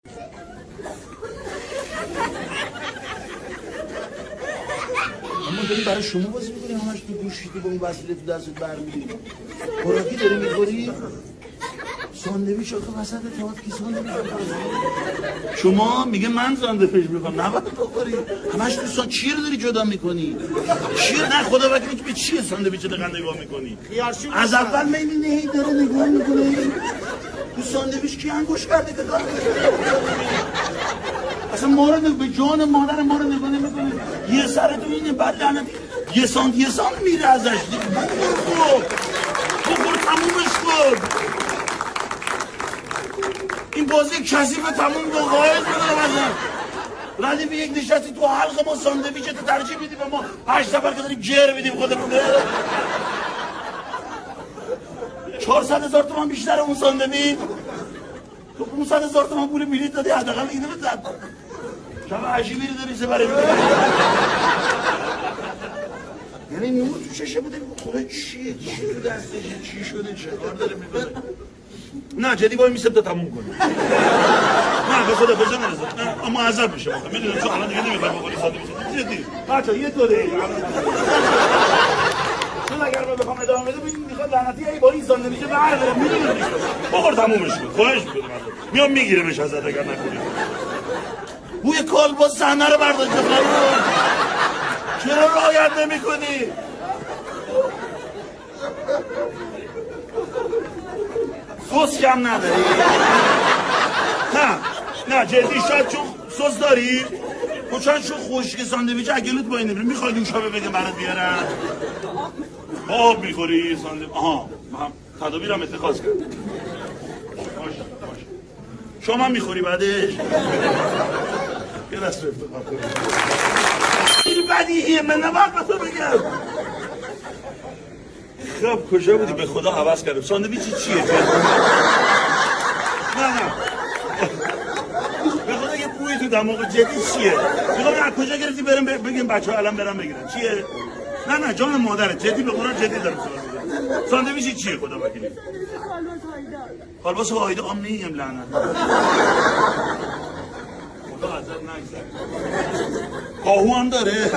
اما داری برای شما بازی میکنی همش تو گوشیتی با اون وسیله تو دستت برمی‌داری خوراکی داری میخوری؟ ساندویچ آخه وسط تئاتر کی ساندویچ می‌خوره؟ شما میگه من ساندویچ میخوام نباید بخوری همش تو چیه رو داری جدا میکنی؟ چیه نه خدا وکیلی که به چیه ساندویچ دقیقاً نگاه میکنی؟ از اول میبینی هی داره نگاه میکنه تو ساندویچ کی انگوش کرده که داره اصلا ما رو به جان مادر ما رو نگاه نمیکنه یه سر تو اینه بعد لعنتی یه سانت میره ازش بخور تمومش کن این بازی کثیف تموم با قایز بدارم ردی به یک نشستی تو حلق ما ساندویچتو ترجیح میدی به ما 8 نفر که داریم جر میدیم خودمونه 400,000 تومان بیشتر اون ساندویچ تو 500,000 تومان پول بلیط دادی حداقل اینو بزن شب عجیبی رو داری سپره میکنی یعنی نور تو چشه بوده خدا چیه چی تو دستش چی شده چه کار داره میکنه نه جدی وای میسم تا تموم کنی نه به خدا کجا نرسد اما عذاب میشه واقعا میدونم تو الان دیگه نمیخوای بخوری ساندویچ جدی بچا یه دوره چون اگر من بخوام ادامه بده میخواد لعنتی ای با این ساندویچ برداره میدونم بخور تمومش کن خواهش میکنم میام میگیرمش ازت اگر نکنی بوی کالباس صحنه رو برداشت چرا رعایت نمی‌کنی؟ سس کم نداری؟ نه جدی شاید چون سس داری؟ چون خشک ساندویچ اگلوت با این نمیره میخوای دوشابه بگم برات بیارم؟ آب میخوری ساندویچ آها تدابیرم اتخاذ کرد باشه شما میخوری بعدش؟ یه دست رو افتخار کنی این بدیهیه من نباید به تو بگم خب کجا بودی به خدا حوض کردم ساندویچی چیه؟ نه به خدا یه بوی تو دماغ جدی چیه؟ میخوام از کجا گرفتی برم بگیم بچه ها الان برم بگیرم چیه؟ نه جان مادره جدی به قرآن جدی دارم سوال میگم ساندویچی چیه خدا وکیلی؟ کالباس هایده آم نیم لعنت خدا ازت نگذره کاهو هم داره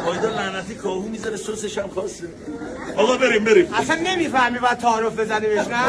هایده لعنتی کاهو میذاره سسش هم خواسته آقا بریم اصلا نمیفهمی باید تعارف بزنیمش نه؟